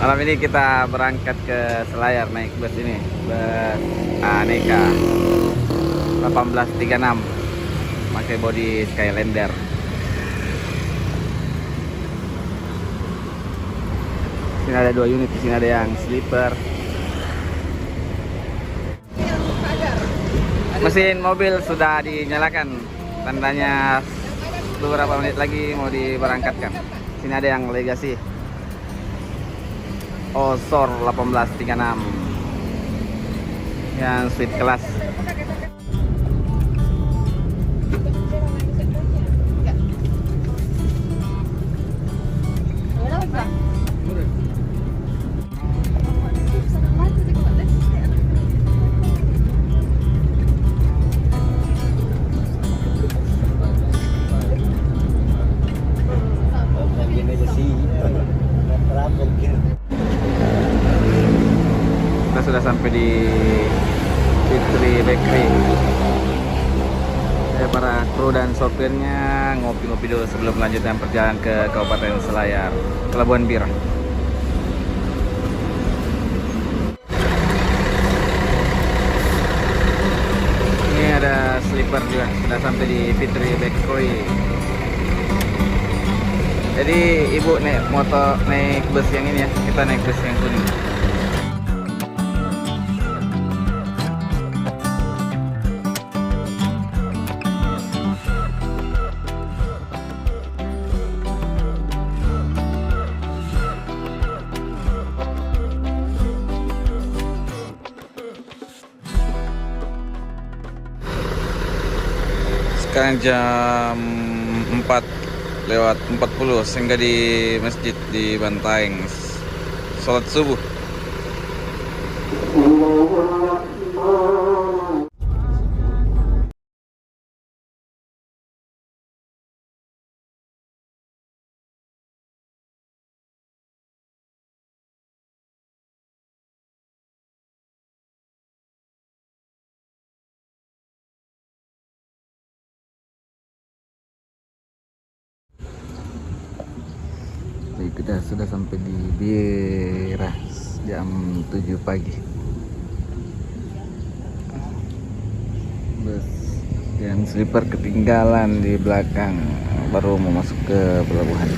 Malam ini kita berangkat ke Selayar naik bus ini, bus Aneka 1836, pakai bodi Skylander. Sini ada 2 unit, di sini ada yang sleeper. Mesin mobil sudah dinyalakan, tandanya beberapa menit lagi mau diberangkatkan. Sini ada yang Legacy Osor 1836 yang suite kelas. Kita sudah sampai di Fitri Bakery. Para kru dan sopirnya ngopi-ngopi dulu sebelum melanjutkan perjalanan ke Kabupaten Selayar, Pelabuhan Bir. Ini ada sleeper juga, sudah sampai di Fitri Bakery. Jadi ibu naik bus yang ini ya, kita naik bus yang kuning. Sekarang jam 4:40, sehingga di masjid di Bantaeng sholat subuh. Kita sudah sampai di Bira jam 7 pagi. Bus yang sleeper ketinggalan di belakang, baru mau masuk ke pelabuhan.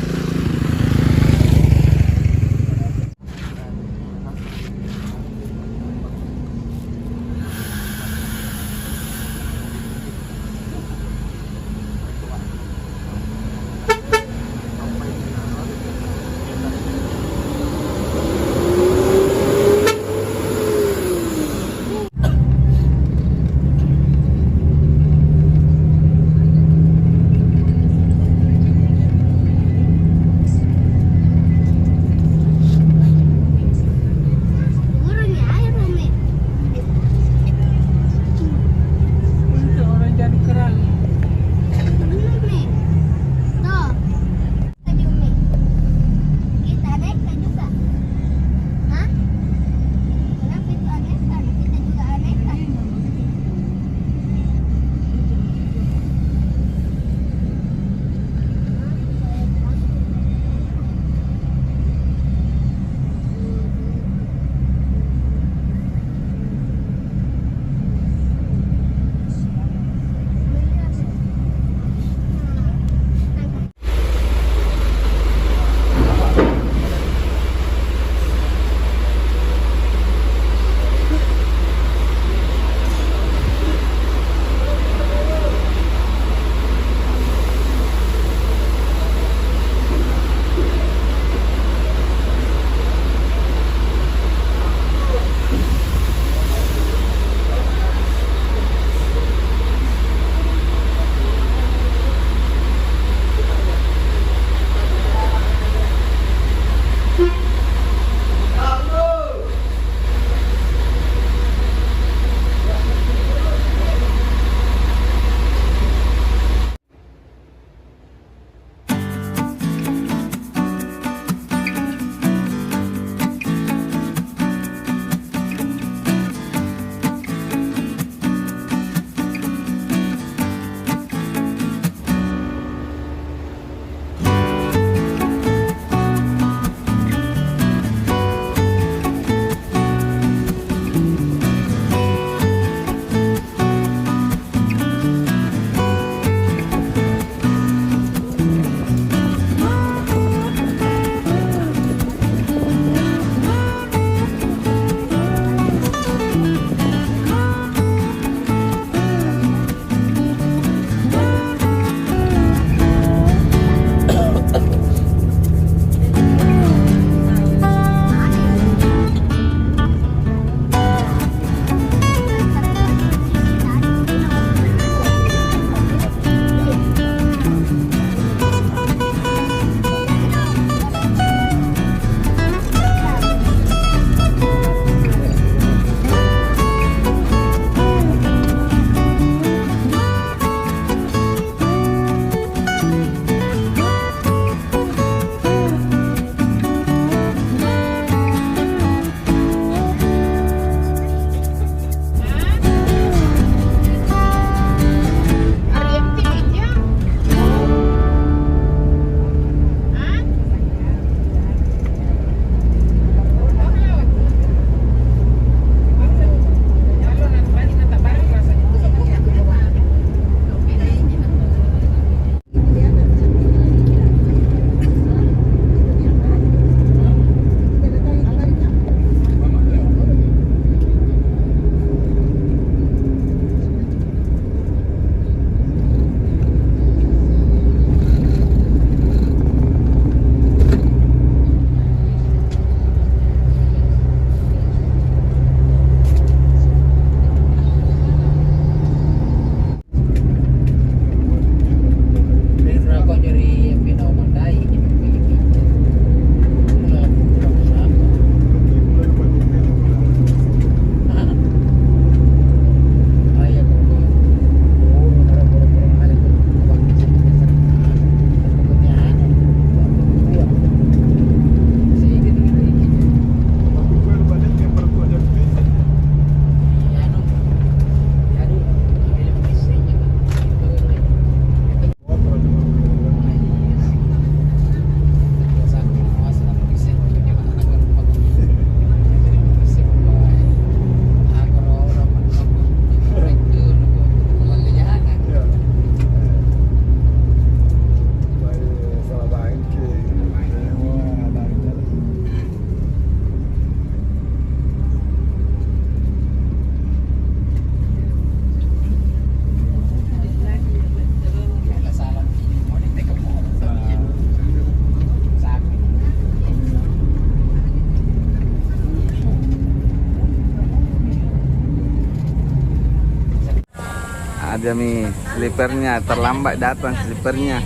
Ada mi slipernya, terlambat datang slipernya.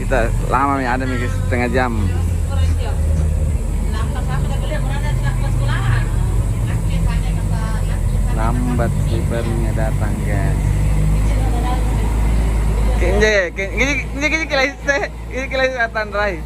Kita lama nih, ada mi setengah jam. Lambat slipernya datang guys. Ini kilai atan rai.